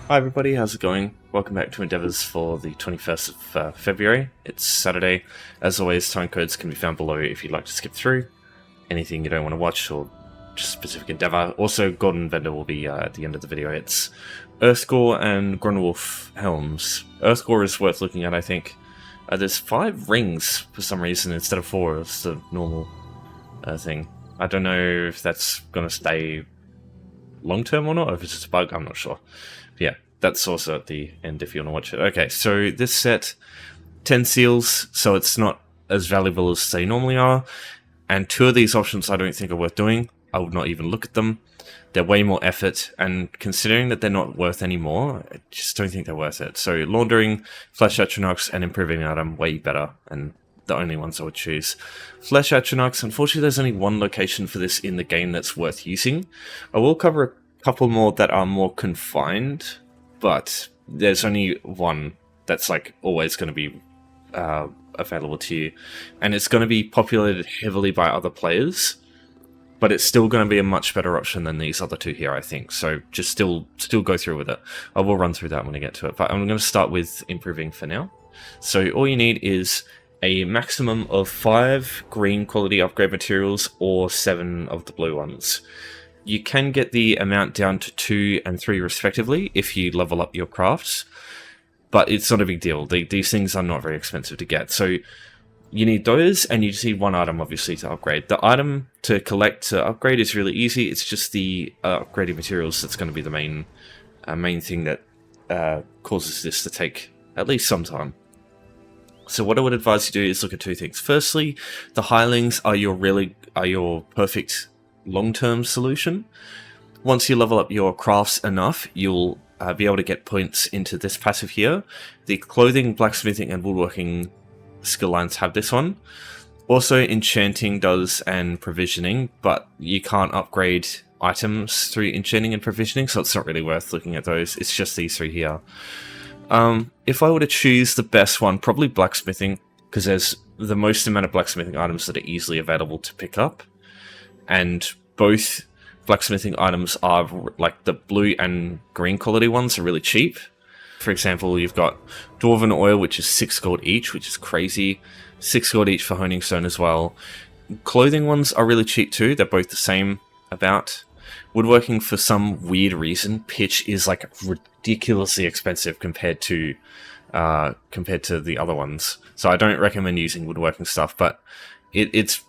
Hi everybody, how's it going? Welcome back to Endeavours for the 21st of February. It's Saturday. As always, time codes can be found below if you'd like to skip through anything you don't want to watch or just specific Endeavour. Also, Golden Vendor will be at the end of the video. It's Earthgore and Grundwulf Helms. Earthgore is worth looking at, I think. There's 5 rings for some reason instead of 4. It's the normal thing. I don't know if that's going to stay long term or not, or if it's just a bug, I'm not sure. But yeah, that's also at the end if you want to watch it. Okay, so this set, 10 seals, so it's not as valuable as they normally are, and 2 of these options I don't think are worth doing. I would not even look at them. They're way more effort, and considering that they're not worth any more, I just don't think they're worth it. So laundering, flesh Atronachs, and improving item, way better, and the only ones I would choose. Flesh Atronachs, unfortunately there's only one location for this in the game that's worth using. I will cover a couple more that are more confined, but there's only one that's like always going to be available to you, and it's going to be populated heavily by other players, but it's still going to be a much better option than these other 2 here, I think. So just still go through with it. I will run through that when I get to it, but I'm going to start with improving for now. So all you need is a maximum of 5 green quality upgrade materials or 7 of the blue ones. You can get the amount down to 2 and 3 respectively if you level up your crafts, but it's not a big deal. These things are not very expensive to get. So you need those, and you just need 1 item obviously to upgrade. The item to collect to upgrade is really easy. It's just the upgrading materials that's going to be the main thing that causes this to take at least some time. So what I would advise you do is look at 2 things. Firstly, the hirelings are your perfect long-term solution. Once you level up your crafts enough, you'll be able to get points into this passive here. The clothing, blacksmithing, and woodworking skill lines have this one. Also, enchanting does, and provisioning, but you can't upgrade items through enchanting and provisioning, so it's not really worth looking at those. It's just these 3 here. If I were to choose the best one, probably blacksmithing, because there's the most amount of blacksmithing items that are easily available to pick up, and both blacksmithing items are, like, the blue and green quality ones are really cheap. For example, you've got Dwarven Oil, which is 6 gold each, which is crazy. 6 gold each for Honing Stone as well. Clothing ones are really cheap too, they're both the same about. Woodworking, for some weird reason, pitch is like ridiculously expensive compared to the other ones. So I don't recommend using woodworking stuff, but it's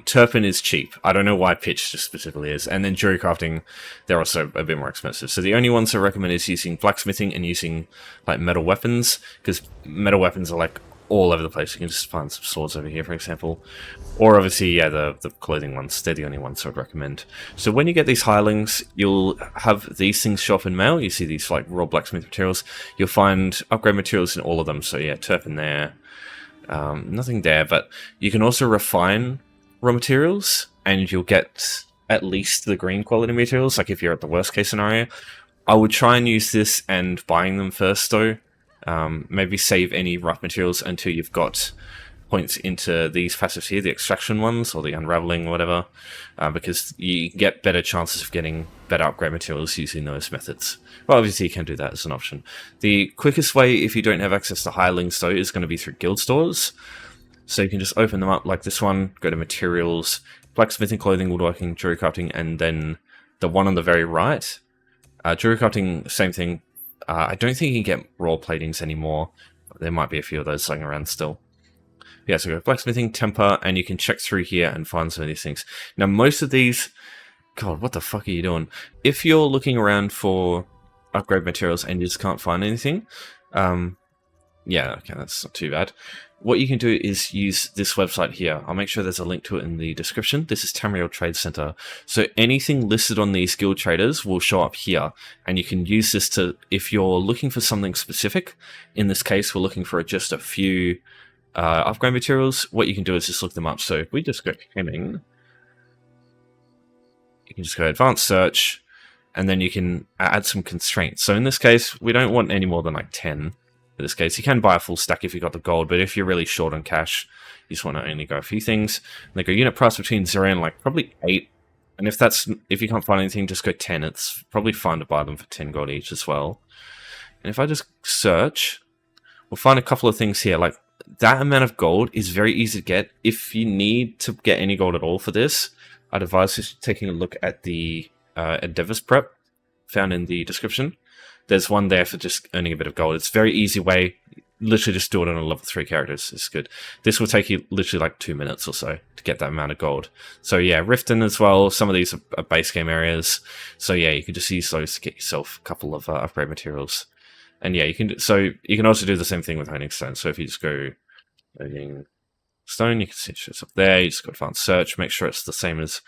turpin is cheap. I don't know why pitch just specifically is. And then jewelry crafting, they're also a bit more expensive. So the only ones I recommend is using blacksmithing and using like metal weapons, because metal weapons are like all over the place. You can just find some swords over here, for example. Or obviously, yeah, the clothing ones. They're the only ones I'd recommend. So when you get these hirelings, you'll have these things show up in mail. You see these like raw blacksmith materials. You'll find upgrade materials in all of them. So yeah, turpin there. Nothing there, but you can also refine raw materials, and you'll get at least the green quality materials, like if you're at the worst case scenario. I would try and use this and buying them first though. Maybe save any rough materials until you've got points into these passives here, the extraction ones, or the unraveling, or whatever, because you get better chances of getting better upgrade materials using those methods. Well, obviously you can do that as an option. The quickest way, if you don't have access to hirelings though, is going to be through guild stores. So you can just open them up like this one, go to materials, blacksmithing, clothing, woodworking, jewelry crafting, and then the one on the very right. Jewelry crafting, same thing. I don't think you can get raw platings anymore. There might be a few of those lying around still. Yeah, so go blacksmithing, temper, and you can check through here and find some of these things. Now, most of these... God, what the fuck are you doing? If you're looking around for upgrade materials and you just can't find anything, yeah, okay, that's not too bad. What you can do is use this website here. I'll make sure there's a link to it in the description. This is Tamriel Trade Center. So anything listed on these guild traders will show up here, and you can use this to, if you're looking for something specific, in this case, we're looking for just a few upgrade materials. What you can do is just look them up. So if we just go hemming, you can just go advanced search, and then you can add some constraints. So in this case, we don't want any more than like 10. In this case, you can buy a full stack if you've got the gold, but if you're really short on cash, you just want to only go a few things. And they go unit price between 0 and like probably 8 And if you can't find anything, just go 10. It's probably fine to buy them for 10 gold each as well. And if I just search, we'll find a couple of things here. Like, that amount of gold is very easy to get. If you need to get any gold at all for this, I'd advise just taking a look at the Endeavors prep found in the description. There's one there for just earning a bit of gold. It's a very easy way. Literally just do it on a level 3 characters. It's good. This will take you literally like 2 minutes or so to get that amount of gold. So yeah, Riften as well. Some of these are base game areas. So yeah, you can just use those to get yourself a couple of upgrade materials. And yeah, you can also do the same thing with honing stone. So if you just go honing stone, you can see it's up there. You just go advanced search, make sure it's the same as,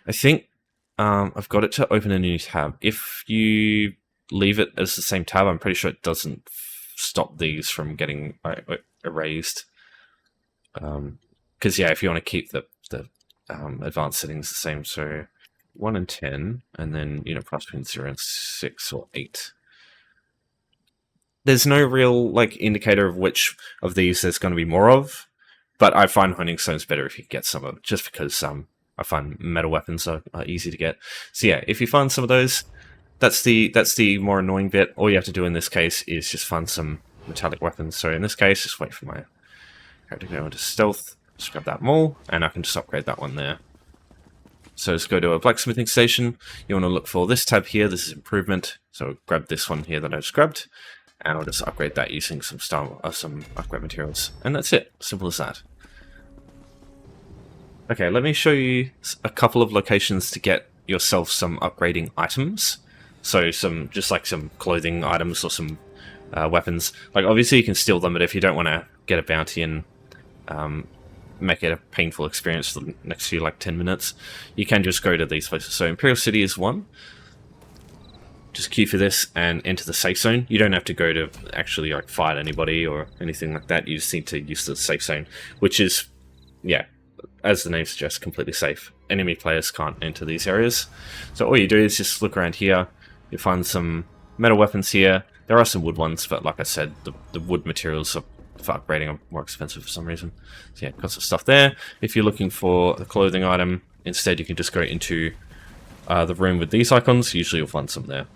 I think I've got it to open a new tab. If you leave it as the same tab, I'm pretty sure it doesn't stop these from getting erased. Because yeah, if you want to keep the advanced settings the same, so 1 and 10, and then price between 0 and 6 or 8. There's no real like indicator of which of these there's going to be more of, but I find honing stones better if you get some of it, just because I find metal weapons are easy to get. So yeah, if you find some of those, that's the more annoying bit. All you have to do in this case is just find some metallic weapons. So in this case, just wait for my character to go into stealth, just grab that maul, and I can just upgrade that one there. So just go to a blacksmithing station. You want to look for this tab here. This is improvement. So grab this one here that I just grabbed, and I'll just upgrade that using some upgrade materials. And that's it. Simple as that. Okay, let me show you a couple of locations to get yourself some upgrading items. So some clothing items or some weapons. Like obviously you can steal them, but if you don't want to get a bounty and make it a painful experience for the next few 10 minutes, you can just go to these places. So Imperial City is one. Just queue for this and enter the safe zone. You don't have to go to actually fight anybody or anything like that. You just need to use the safe zone, which is, yeah, as the name suggests, completely safe. Enemy players can't enter these areas. So all you do is just look around here. You find some metal weapons here. There are some wood ones, but like I said, the wood materials for upgrading are more expensive for some reason. So yeah, got some stuff there. If you're looking for a clothing item, instead you can just go into the room with these icons. Usually you'll find some there.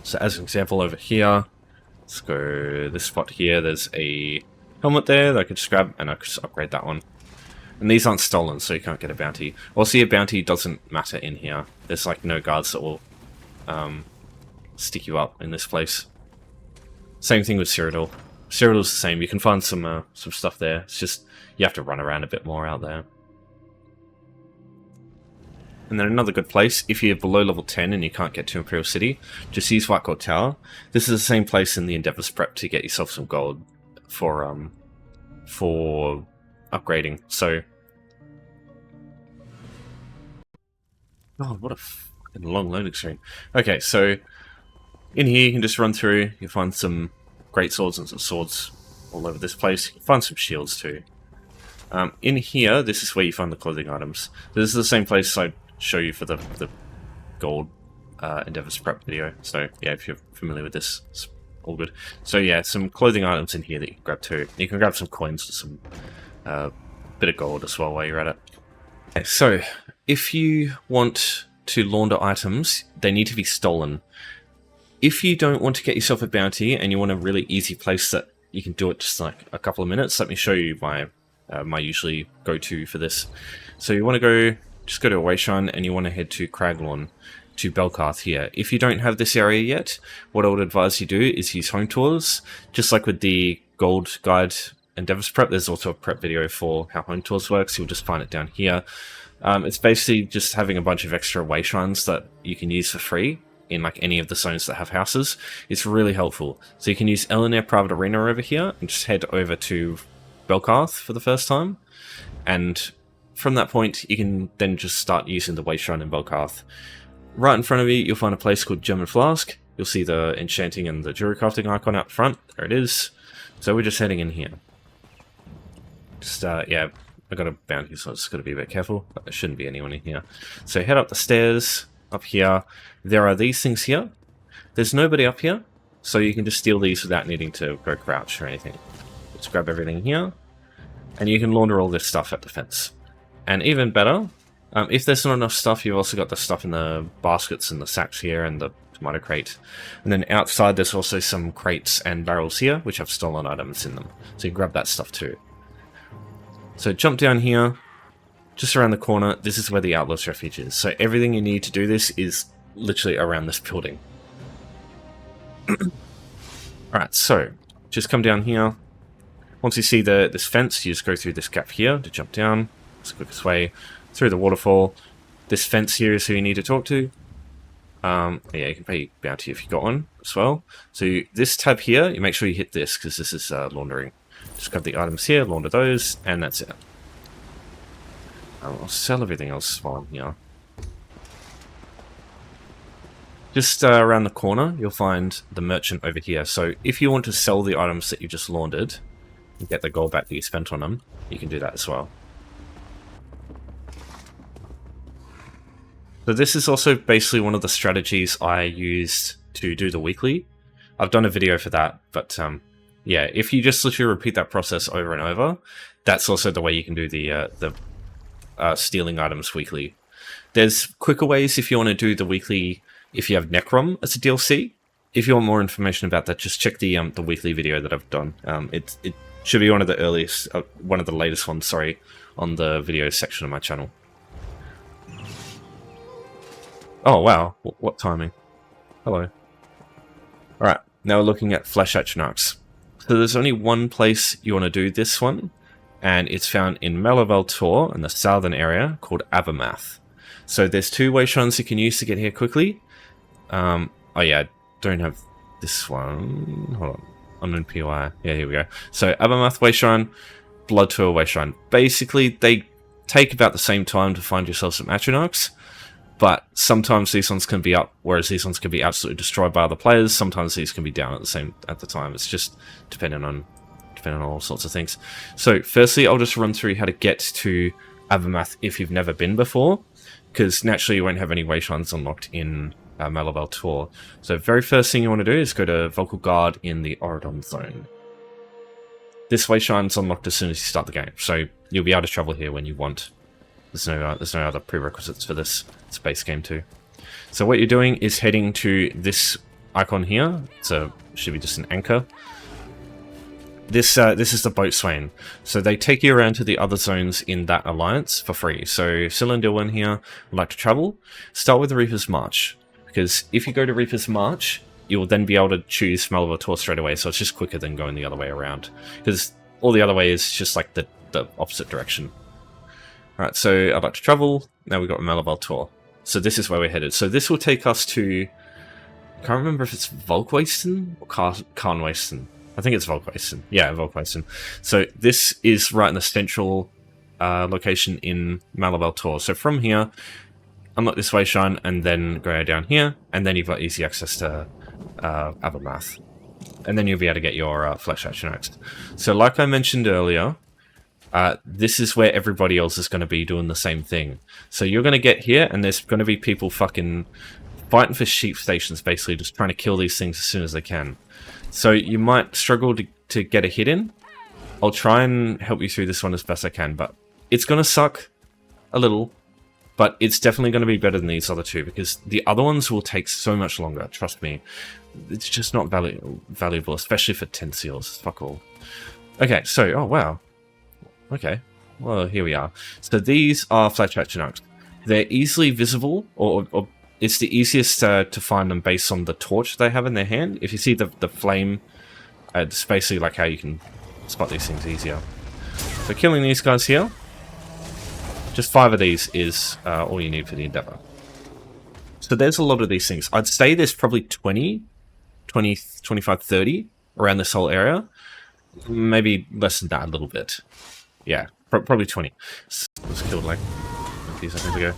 So as an example over here, let's go this spot here. There's a helmet there that I could just grab, and I could just upgrade that one. And these aren't stolen, so you can't get a bounty. Also, your bounty doesn't matter in here. There's no guards that will stick you up in this place. Same thing with Cyrodiil. Cyrodiil's the same. You can find some stuff there. It's just you have to run around a bit more out there. And then another good place, if you're below level 10 and you can't get to Imperial City, just use Whitecourt Tower. This is the same place in the Endeavors prep to get yourself some gold for upgrading. So, oh, what a fucking long loading screen. Okay, so in here you can just run through. You find some great swords and some swords all over this place. You can find some shields too. In here, this is where you find the clothing items. This is the same place I show you for the gold Endeavors prep video. So yeah, if you're familiar with this, it's all good. So yeah, some clothing items in here that you can grab too. You can grab some coins or some bit of gold as well while you're at it. Okay, so if you want to launder items, they need to be stolen. If you don't want to get yourself a bounty and you want a really easy place that you can do it just a couple of minutes, let me show you my usually go-to for this. So you want to just go to a wayshrine and you want to head to Craglorn, to Belkarth here. If you don't have this area yet, what I would advise you do is use home tours. Just like with the gold guide Endeavors prep, there's also a prep video for how home tours works. You'll just find it down here. It's basically just having a bunch of extra wayshrines that you can use for free in any of the zones that have houses. It's really helpful. So you can use Eleanor Private Arena over here and just head over to Belkarth for the first time. And from that point, you can then just start using the wayshrine in Belkarth. Right in front of you, you'll find a place called German Flask. You'll see the enchanting and the jewelry crafting icon out front. There it is. So we're just heading in here. Just, yeah, I got a bounty, so I just got to be a bit careful. But there shouldn't be anyone in here. So head up the stairs, up here. There are these things here. There's nobody up here, so you can just steal these without needing to go crouch or anything. Just grab everything here, and you can launder all this stuff at the fence. And even better, If there's not enough stuff, you've also got the stuff in the baskets and the sacks here and the tomato crate. And then outside there's also some crates and barrels here, which have stolen items in them. So you can grab that stuff too. So jump down here, just around the corner, this is where the Outlaw's Refuge is. So everything you need to do this is literally around this building. Alright, so just come down here. Once you see this fence, you just go through this gap here to jump down. It's the quickest way. Through the waterfall. This fence here is who you need to talk to. Yeah, you can pay bounty if you got one as well. So this tab here, you make sure you hit this because this is laundering. Just grab the items here, launder those, and that's it. I'll sell everything else while I'm here. Just around the corner, you'll find the merchant over here. So if you want to sell the items that you just laundered and get the gold back that you spent on them, you can do that as well. So this is also basically one of the strategies I used to do the weekly. I've done a video for that, but yeah, if you just literally repeat that process over and over, that's also the way you can do the stealing items weekly. There's quicker ways if you want to do the weekly if you have Necrom as a DLC. If you want more information about that, just check the weekly video that I've done. It should be one of the earliest, one of the latest ones, sorry, on the video section of my channel. Oh wow, what timing. Hello. Alright, now we're looking at Flesh Atronachs. So there's only one place you want to do this one, and it's found in Melavel Tor in the southern area called Abermath. So there's two way shrines you can use to get here quickly. Oh yeah, I don't have this one. Hold on. Unknown POI. Yeah, here we go. So Abermath Way Shrine, Blood Tour Way Shrine. Basically, they take about the same time to find yourself some Atronachs. But sometimes these ones can be up, whereas these ones can be absolutely destroyed by other players. Sometimes these can be down at the time. It's just depending on all sorts of things. So firstly, I'll just run through how to get to Abermath if you've never been before, because naturally you won't have any way shrines unlocked in Melavel Tor. So very first thing you want to do is go to Vocal Guard in the Oridon Zone. This way shrine's unlocked as soon as you start the game, so you'll be able to travel here when you want. There's no other prerequisites for this. It's a base game too. So what you're doing is heading to this icon here. So it should be just an anchor. This is the boat swain. So they take you around to the other zones in that alliance for free. So Cyrodiil here would like to travel. Start with the Reaper's March, because if you go to Reaper's March, you will then be able to choose Melavel Tor straight away. So it's just quicker than going the other way around, because all the other way is just like the opposite direction. Alright, so I'd like to travel. Now we've got Melavel Tor. So this is where we're headed. So this will take us to... I can't remember if it's Volkwasten or Karnwasten. I think it's Volkwasten. Yeah, Volkwasten. So this is right in the central location in Melavel Tor. So from here, unlock this way shrine, and then go down here, and then you've got easy access to Abermath. And then you'll be able to get your Flesh Atronachs. So like I mentioned earlier, this is where everybody else is going to be doing the same thing. So you're going to get here, and there's going to be people fucking fighting for sheep stations, basically, just trying to kill these things as soon as they can. So you might struggle to get a hit in. I'll try and help you through this one as best I can, but it's going to suck a little, but it's definitely going to be better than these other two, because the other ones will take so much longer, trust me. It's just not valuable, especially for 10 seals. Fuck all. Okay, so, oh wow. Okay, well, here we are. So these are Flesh Atronachs. They're easily visible, or it's the easiest to find them based on the torch they have in their hand. If you see the flame, it's basically like how you can spot these things easier. So killing these guys here, just 5 of these is all you need for the endeavor. So there's a lot of these things. I'd say there's probably 20, 25, 30 around this whole area. Maybe less than that a little bit. Yeah, probably 20. Was killed like a few seconds ago.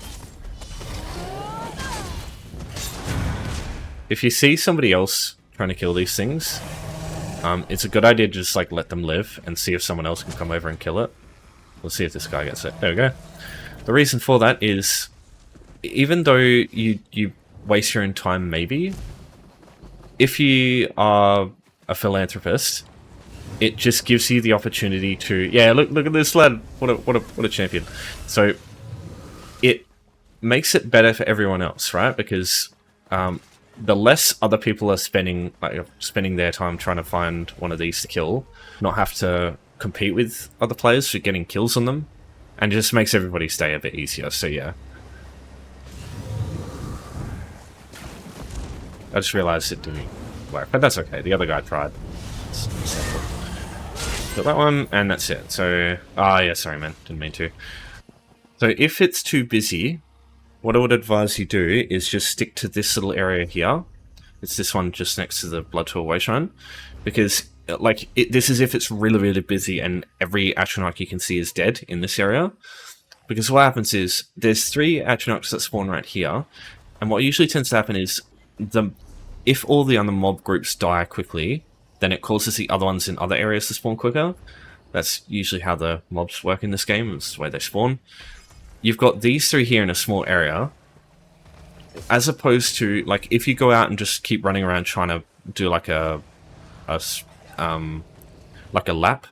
If you see somebody else trying to kill these things, it's a good idea to just like let them live and see if someone else can come over and kill it. We'll see if this guy gets it. There we go. The reason for that is, even though you waste your own time, maybe, if you are a philanthropist, it just gives you the opportunity to... Yeah, look at this lad. What a champion. So it makes it better for everyone else, right? Because the less other people are spending their time trying to find one of these to kill, not have to compete with other players for getting kills on them, and it just makes everybody stay a bit easier. So yeah. I just realized it didn't work, but that's okay. The other guy tried. Got that one, and that's it. So, yeah, sorry man, didn't mean to. So if it's too busy, what I would advise you do is just stick to this little area here. It's this one just next to the Blood Tour Wayshrine, because like this is if it's really, really busy and every Atronach you can see is dead in this area. Because what happens is there's 3 Atronachs that spawn right here, and what usually tends to happen is if all the other mob groups die quickly, then it causes the other ones in other areas to spawn quicker. That's usually how the mobs work in this game. It's the way they spawn. You've got these 3 here in a small area, as opposed to like if you go out and just keep running around trying to do like a lap,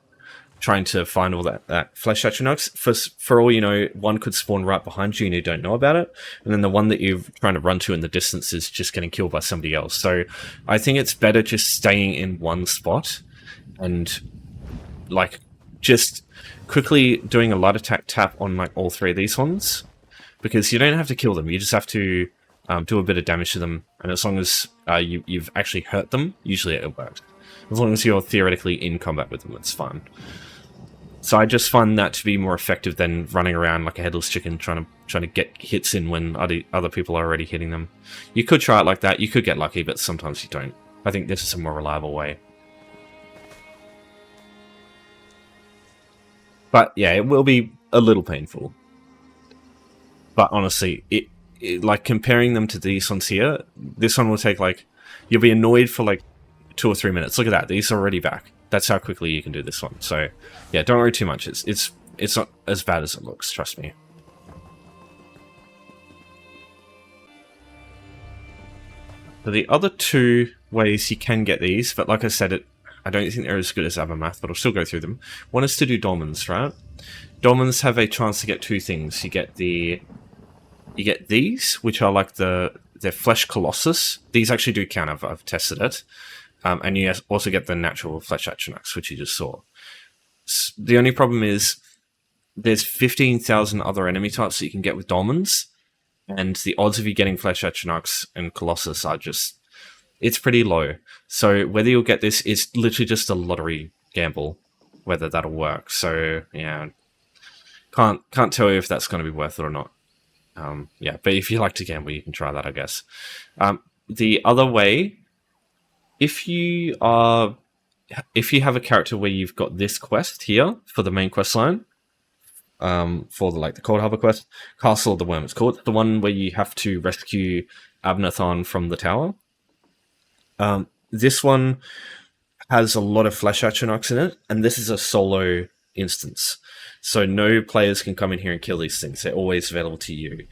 trying to find all that flesh Atronachs. For all you know, one could spawn right behind you and you don't know about it, and then the one that you're trying to run to in the distance is just getting killed by somebody else. So I think it's better just staying in one spot and like just quickly doing a light attack tap on like all 3 of these ones, because you don't have to kill them. You just have to do a bit of damage to them, and as long as you've actually hurt them, usually it works. As long as you're theoretically in combat with them, it's fine. So I just find that to be more effective than running around like a headless chicken trying to get hits in when other people are already hitting them. You could try it like that. You could get lucky, but sometimes you don't. I think this is a more reliable way. But yeah, it will be a little painful. But honestly, it like comparing them to these ones here, this one will take like, you'll be annoyed for like 2 or 3 minutes. Look at that, these are already back. That's how quickly you can do this one. So yeah, don't worry too much. It's not as bad as it looks, trust me. So the other 2 ways you can get these, but like I said, I don't think they're as good as Abermath, but I'll still go through them. One is to do Dolmens, right? Dolmens have a chance to get 2 things. You get these, which are like they're Flesh Colossus. These actually do count, I've tested it. And you also get the natural Flesh Atronachs, which you just saw. The only problem is there's 15,000 other enemy types that you can get with Dolmens, and the odds of you getting Flesh Atronachs and Colossus are just, it's pretty low. So whether you'll get this is literally just a lottery gamble, whether that'll work. So yeah, can't tell you if that's going to be worth it or not. Yeah, but if you like to gamble, you can try that, I guess. The other way, if you have a character where you've got this quest here for the main quest line, for the Cold Harbor quest, Castle of the Worm, it's called, the one where you have to rescue Abnathan from the tower. This one has a lot of Flesh Atronachs in it, and this is a solo instance. So no players can come in here and kill these things. They're always available to you.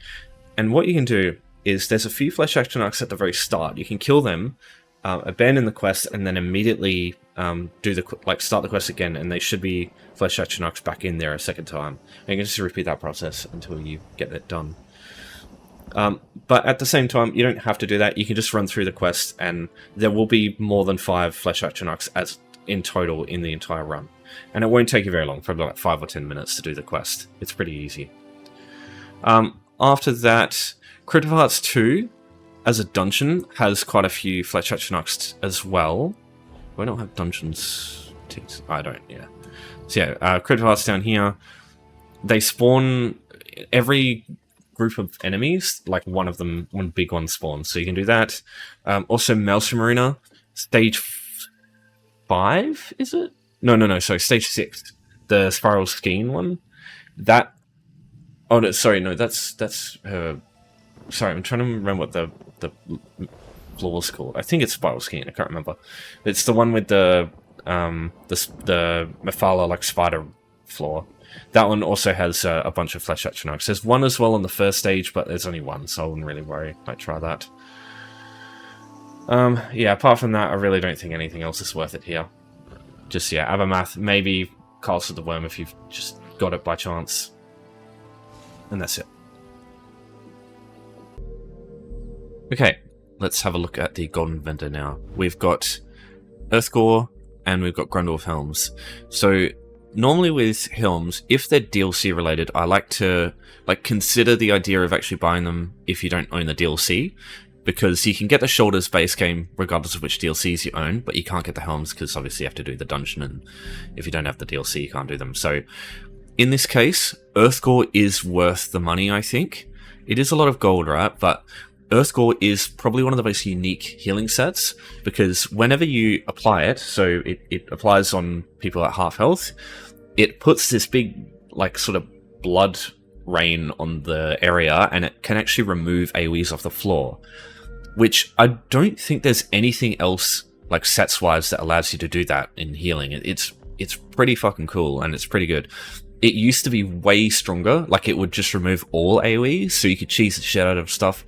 And what you can do is there's a few Flesh Atronachs at the very start. You can kill them, abandon the quest, and then immediately start the quest again, and they should be Flesh Atronachs back in there a second time. And you can just repeat that process until you get it done. But at the same time, you don't have to do that. You can just run through the quest, and there will be more than 5 Flesh Atronachs as in total in the entire run. And it won't take you very long, probably like 5 or 10 minutes to do the quest. It's pretty easy. After that, Crypt of Hearts 2, as a dungeon, has quite a few Flesh Atronachs as well. We don't have dungeons. I don't, yeah. So yeah, Crypt of Hearts down here, they spawn every group of enemies, like one big one spawns. So you can do that. Also, Maelstrom Arena, stage 5, is it? No, sorry, stage 6. The Spiral Skein one. That... Oh, no, sorry, no, that's sorry, I'm trying to remember what the floor was called. I think it's Spiral Skein, I can't remember. It's the one with the Mephala, like, spider floor. That one also has a bunch of Flesh Atronachs. There's one as well on the first stage, but there's only one, so I wouldn't really worry. Might try that. Yeah, apart from that, I really don't think anything else is worth it here. Just, yeah, Abermath, maybe Castle of the Worm if you've just got it by chance. And that's it. Okay, let's have a look at the golden vendor now. We've got Earthgore and we've got Grundwulf Helms. So normally with Helms, if they're DLC related, I like to consider the idea of actually buying them if you don't own the DLC, because you can get the Shoulders base game regardless of which DLCs you own, but you can't get the Helms because obviously you have to do the dungeon, and if you don't have the DLC, you can't do them. So in this case, Earthgore is worth the money, I think. It is a lot of gold, right? But Earthgore is probably one of the most unique healing sets, because whenever you apply it, so it applies on people at half health, it puts this big, like, sort of blood rain on the area, and it can actually remove AoEs off the floor, which I don't think there's anything else, like, sets-wise that allows you to do that in healing. It's pretty fucking cool, and it's pretty good. It used to be way stronger, like it would just remove all AoEs, so you could cheese the shit out of stuff.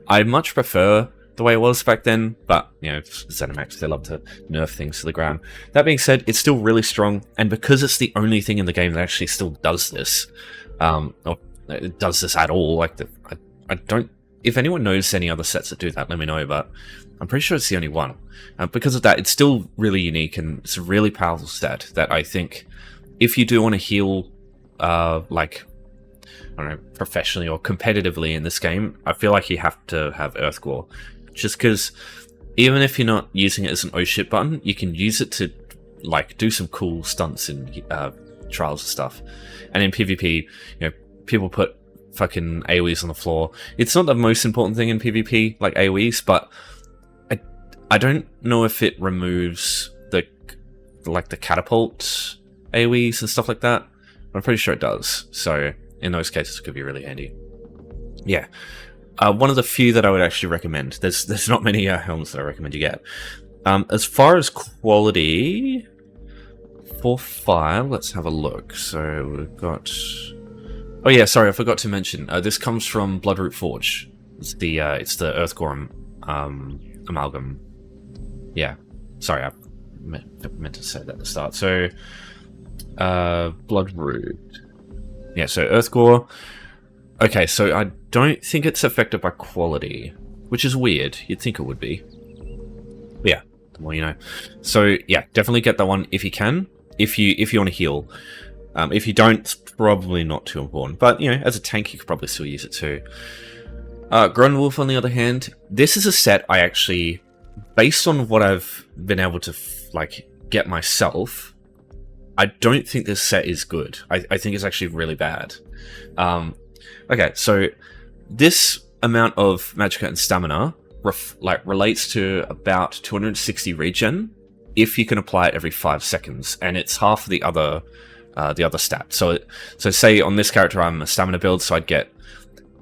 I much prefer the way it was back then, but, you know, ZeniMax, they love to nerf things to the ground. That being said, it's still really strong, and because it's the only thing in the game that actually still does this, or it does this at all, like, I don't... If anyone knows any other sets that do that, let me know, but I'm pretty sure it's the only one. Because of that, it's still really unique, and it's a really powerful stat that I think, if you do want to heal, like, I don't know, professionally or competitively in this game, I feel like you have to have Earthgore. Just because even if you're not using it as an oh shit button, you can use it to, like, do some cool stunts in trials and stuff. And in PvP, you know, people put fucking AoEs on the floor. It's not the most important thing in PvP, like AoEs, but I don't know if it removes the, like, the catapult AoEs and stuff like that. I'm pretty sure it does. So in those cases, it could be really handy. Yeah. One of the few that I would actually recommend. There's not many helms that I recommend you get. As far as quality, for fire, let's have a look. So we've got... Oh yeah, sorry, I forgot to mention. This comes from Bloodroot Forge. It's the Earthgore amalgam. Yeah. Sorry, I meant to say that at the start. So, Bloodroot. Yeah, so Earthgore. Okay, so I don't think it's affected by quality, which is weird. You'd think it would be. But yeah, the more you know. So yeah, definitely get that one if you can. If you want to heal. If you don't, it's probably not too important. But, you know, as a tank, you could probably still use it too. Grundwulf, on the other hand, this is a set I actually, based on what I've been able to, like, get myself, I don't think this set is good. I think it's actually really bad. Okay, so this amount of magicka and stamina relates to about 260 regen if you can apply it every 5 seconds, and it's half the other stat. So say on this character I'm a stamina build, so I'd get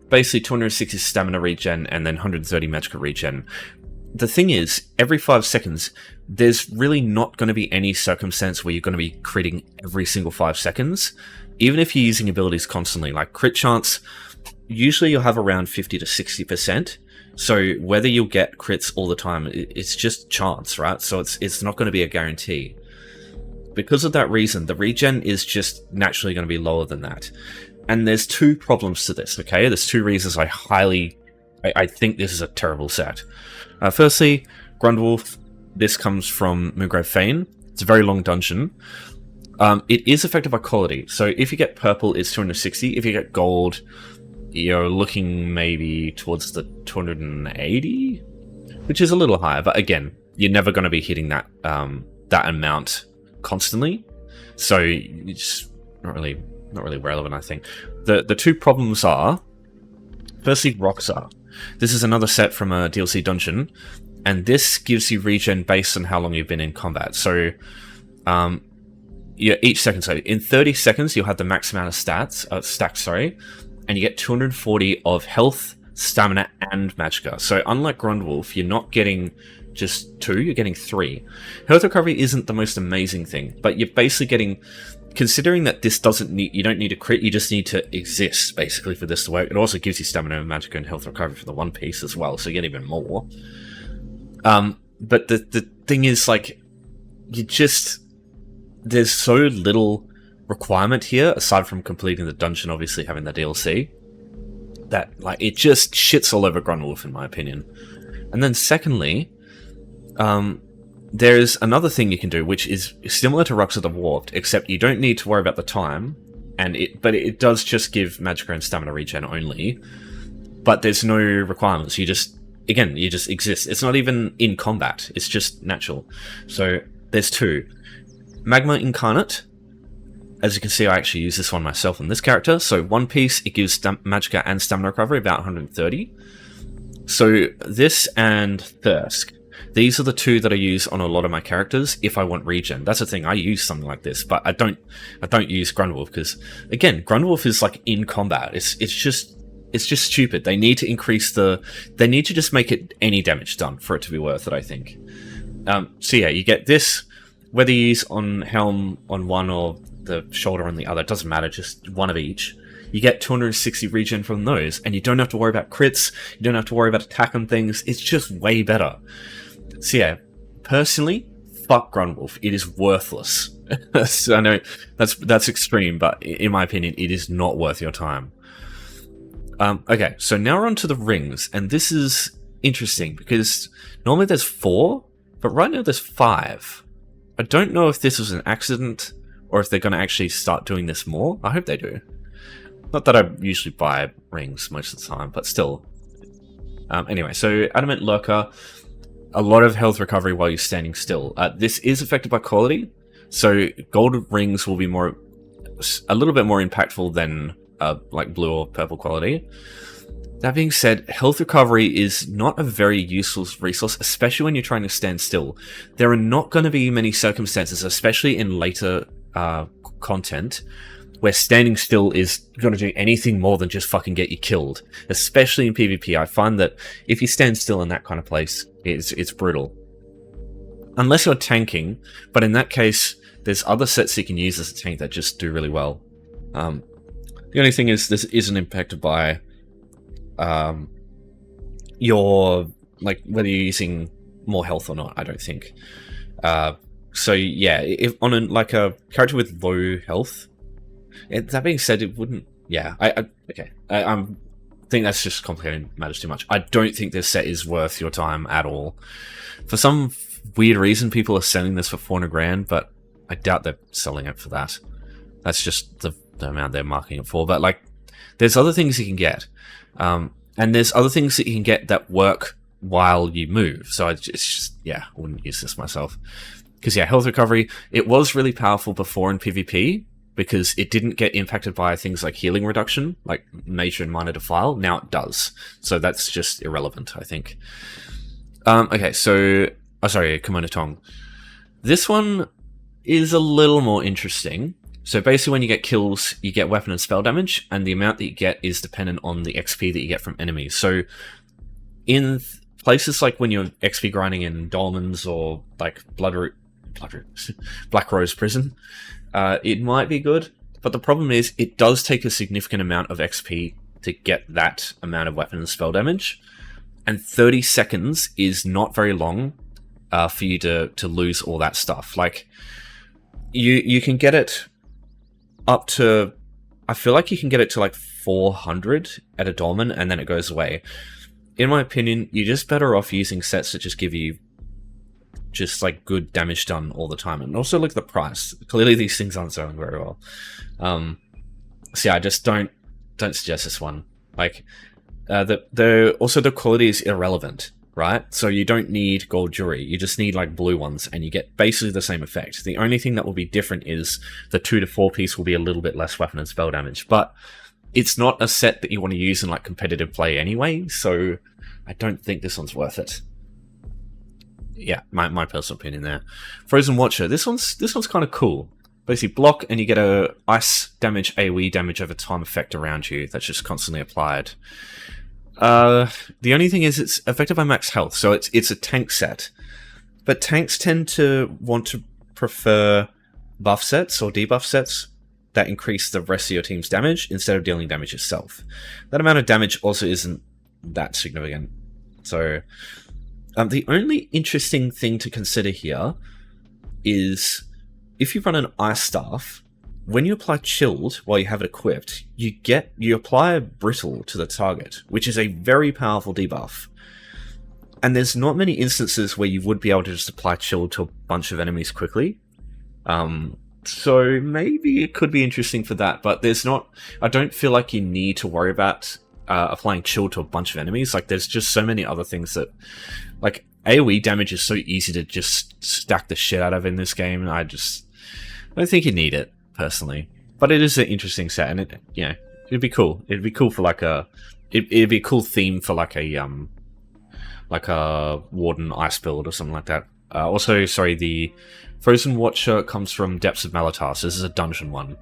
basically 260 stamina regen and then 130 magicka regen. The thing is, every 5 seconds, there's really not going to be any circumstance where you're going to be critting every single 5 seconds. Even if you're using abilities constantly, like crit chance, usually you'll have around 50 to 60%. So whether you'll get crits all the time, it's just chance, right? So it's not going to be a guarantee. Because of that reason, the regen is just naturally going to be lower than that. And there's 2 problems to this, okay? There's 2 reasons I think this is a terrible set. Firstly, Grundwulf, this comes from Moongrave Fane. It's a very long dungeon. It is affected by quality. So if you get purple, it's 260. If you get gold, you're looking maybe towards the 280, which is a little higher. But again, you're never going to be hitting that amount constantly. So it's not really relevant, I think. The 2 problems are, firstly, Roxar. This is another set from a DLC dungeon, and this gives you regen based on how long you've been in combat. So, yeah, each second. So in 30 seconds, you'll have the max amount of stacks, and you get 240 of health, stamina, and magicka. So unlike Grundwulf, you're not getting just 2, you're getting 3. Health recovery isn't the most amazing thing, but you're basically getting, considering that this you don't need a crit, you just need to exist, basically, for this to work. It also gives you stamina, magicka, and health recovery for the one piece as well, so you get even more. But the thing is, like, there's so little requirement here, aside from completing the dungeon, obviously having the DLC, that, like, it just shits all over Grundwulf, in my opinion. And then secondly, there's another thing you can do, which is similar to Rux of the Warped, except you don't need to worry about the time, but it does just give Magicka and Stamina regen only, but there's no requirements. You just exist. It's not even in combat, it's just natural. So there's two. Magma Incarnate. As you can see, I actually use this one myself on this character. So one piece, it gives Magicka and Stamina recovery, about 130. So this and Thirsk. These are the two that I use on a lot of my characters if I want regen. That's the thing, I use something like this, but I don't use Grundwulf, because, again, Grundwulf is, like, in combat. It's just stupid. They need to they need to just make it any damage done for it to be worth it, I think. So yeah, you get this, whether you use on Helm on one or the shoulder on the other, it doesn't matter, just one of each. You get 260 regen from those, and you don't have to worry about crits, you don't have to worry about attack on things, it's just way better. So yeah, personally, fuck Grundwulf, it is worthless. So I know that's extreme, but in my opinion, it is not worth your time. Okay, so now we're on to the rings, and this is interesting, because normally there's 4, but right now there's 5. I don't know if this was an accident, or if they're going to actually start doing this more. I hope they do. Not that I usually buy rings most of the time, but still. Anyway, so Adamant Lurker, a lot of health recovery while you're standing still. This is affected by quality, so gold rings will be a little bit more impactful than like blue or purple quality. That being said, health recovery is not a very useful resource, especially when you're trying to stand still. There are not going to be many circumstances, especially in later content, where standing still is going to do anything more than just fucking get you killed. Especially in PvP, I find that if you stand still in that kind of place, it's brutal. Unless you're tanking, but in that case, there's other sets you can use as a tank that just do really well. The only thing is, this isn't impacted by your, like, whether you're using more health or not, I don't think. So yeah, if on a character with low health, that being said, it wouldn't. Yeah, I think that's just complicating matters too much. I don't think this set is worth your time at all. For some weird reason, people are selling this for 400 grand, but I doubt they're selling it for that. That's just the amount they're marking it for. But like, there's other things you can get, and there's other things that you can get that work while you move. So it's just, yeah, I wouldn't use this myself. Because yeah, health recovery, it was really powerful before in PvP, because it didn't get impacted by things like healing reduction, like Major and Minor Defile. Now it does. So that's just irrelevant, I think. Okay, so... Oh, sorry, Kimono Tong. This one is a little more interesting. So basically when you get kills, you get weapon and spell damage, and the amount that you get is dependent on the XP that you get from enemies. So in places like when you're XP grinding in Dolmens or like Black Rose Prison, it might be good, but the problem is it does take a significant amount of XP to get that amount of weapon and spell damage, and 30 seconds is not very long for you to lose all that stuff. Like, you can get it up to, I feel like you can get it to like 400 at a Dolmen, and then it goes away. In my opinion, you're just better off using sets that just give you just like good damage done all the time. And also look at the price. Clearly these things aren't selling very well. So yeah, I just don't suggest this one. Like, the quality is irrelevant, right? So you don't need gold jewelry, you just need like blue ones, and you get basically the same effect. The only thing that will be different is the 2 to 4 piece will be a little bit less weapon and spell damage, but it's not a set that you want to use in like competitive play anyway, so I don't think this one's worth it. Yeah, my personal opinion there. Frozen Watcher, this one's kind of cool. Basically block and you get a ice damage, AoE damage over time effect around you that's just constantly applied. The only thing is it's affected by max health, so it's a tank set. But tanks tend to want to prefer buff sets or debuff sets that increase the rest of your team's damage instead of dealing damage yourself. That amount of damage also isn't that significant. So the only interesting thing to consider here is if you run an ice staff, when you apply Chilled while you have it equipped, you apply Brittle to the target, which is a very powerful debuff. And there's not many instances where you would be able to just apply Chilled to a bunch of enemies quickly. So maybe it could be interesting for that, but there's not... I don't feel like you need to worry about applying Chill to a bunch of enemies. Like, there's just so many other things that... Like, AoE damage is so easy to just stack the shit out of in this game, and I don't think you need it, personally. But it is an interesting set, and it'd be cool. It'd be cool for like a... It'd be a cool theme for like a Warden Ice build or something like that. Also, sorry, the Frozen Watcher comes from Depths of Malatar, so this is a dungeon one.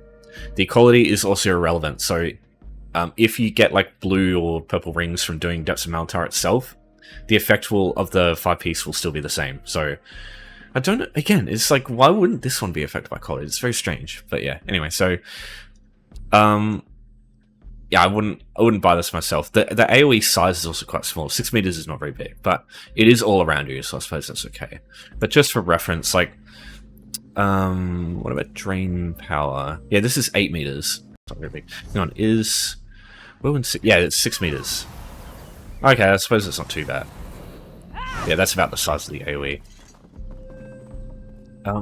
The equality is also irrelevant, so if you get like blue or purple rings from doing Depths of Malatar itself, the effect of the 5-piece will still be the same. So, I don't know, again, it's like, why wouldn't this one be affected by equality? It's very strange, but yeah, anyway, so, yeah, I wouldn't buy this myself. The AoE size is also quite small. 6 meters is not very big, but it is all around you, so I suppose that's okay. But just for reference, like, what about drain power? Yeah, this is 8 meters. It's not very big. Hang on, yeah, it's 6 meters. Okay, I suppose it's not too bad. Yeah, that's about the size of the AoE.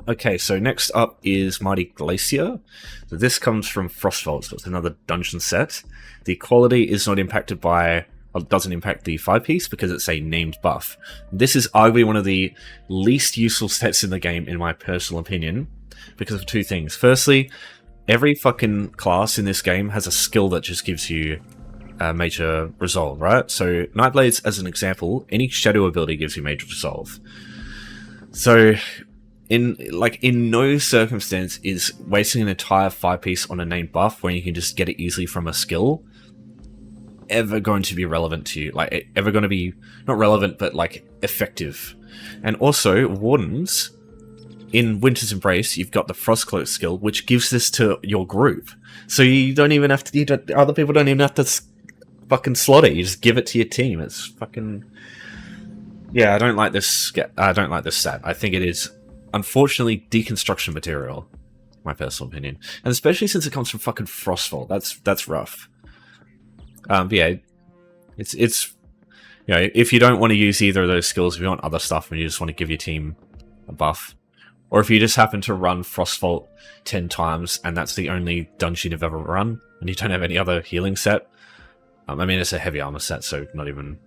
Okay, so next up is Mighty Glacier. So this comes from Frostvault, so it's another dungeon set. The quality is not impacted by, well, doesn't impact the 5-piece because it's a named buff. This is arguably one of the least useful sets in the game, in my personal opinion, because of two things. Firstly, every fucking class in this game has a skill that just gives you major resolve, right? So Nightblades, as an example, any shadow ability gives you major resolve. So in no circumstance is wasting an entire 5-piece on a named buff when you can just get it easily from a skill ever going to be relevant to you. Like, ever going to be, not relevant, but like effective. And also, Wardens, in Winter's Embrace, you've got the Frostcloak skill, which gives this to your group. So you don't even have to, other people don't even have to fucking slot it. You just give it to your team. It's fucking... Yeah, I don't like this set. I think it is, unfortunately, deconstruction material, my personal opinion. And especially since it comes from fucking Frostvault. That's rough. But yeah, it's you know, if you don't want to use either of those skills, if you want other stuff and you just want to give your team a buff, or if you just happen to run Frostvault 10 times and that's the only dungeon you've ever run, and you don't have any other healing set, I mean, it's a heavy armor set, so not even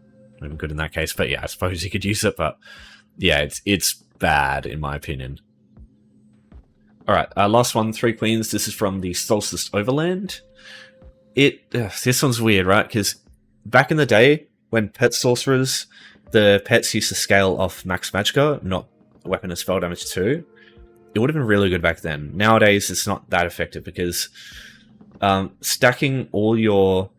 good in that case, but yeah, I suppose you could use it, but yeah, it's bad in my opinion. Alright, last one, Three Queens. This is from the Solstice Overland. This one's weird, right? Because back in the day, when pet sorcerers, the pets used to scale off max magicka, not weapon and spell damage too, it would have been really good back then. Nowadays, it's not that effective because stacking all your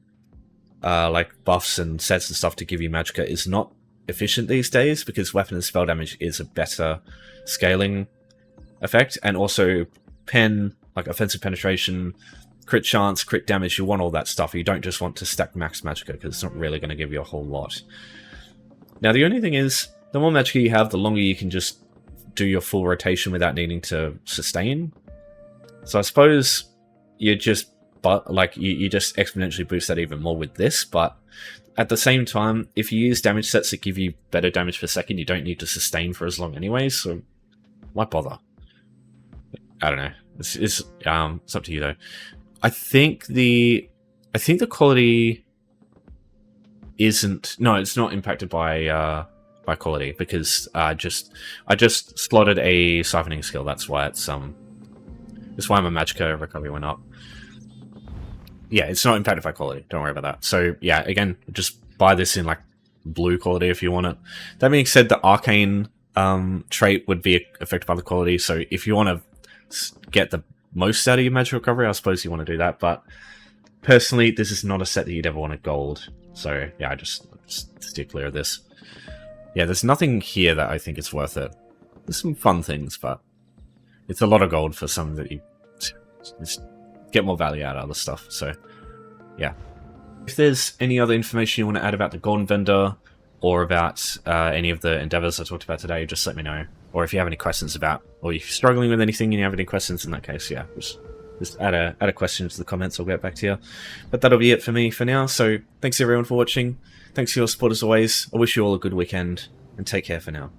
like buffs and sets and stuff to give you magicka is not efficient these days, because weapon and spell damage is a better scaling effect, and also pen, like offensive penetration, crit chance, crit damage, you want all that stuff. You don't just want to stack max magicka because it's not really going to give you a whole lot. Now the only thing is, the more magicka you have, the longer you can just do your full rotation without needing to sustain. So I suppose you just you just exponentially boost that even more with this, but at the same time, if you use damage sets that give you better damage per second, you don't need to sustain for as long anyway, so why bother? I don't know. It's up to you though. I think the quality isn't... No, it's not impacted by quality, because I just slotted a siphoning skill. That's why it's that's why my magicka recovery went up. Yeah, it's not impacted by quality. Don't worry about that. So yeah, again, just buy this in like blue quality if you want it. That being said, the arcane trait would be affected by the quality. So if you want to get the most out of your magic recovery, I suppose you want to do that. But personally, this is not a set that you'd ever want to gold. So yeah, I just steer clear of this. Yeah, there's nothing here that I think is worth it. There's some fun things, but it's a lot of gold for something that you just get more value out of other stuff. So yeah. If there's any other information you want to add about the Golden Vendor, or about any of the endeavors I talked about today, just let me know. Or if you have any questions about, or if you're struggling with anything and you have any questions in that case, yeah, just just add a question to the comments. I'll get back to you. But that'll be it for me for now. So thanks everyone for watching. Thanks for your support as always. I wish you all a good weekend, and take care for now.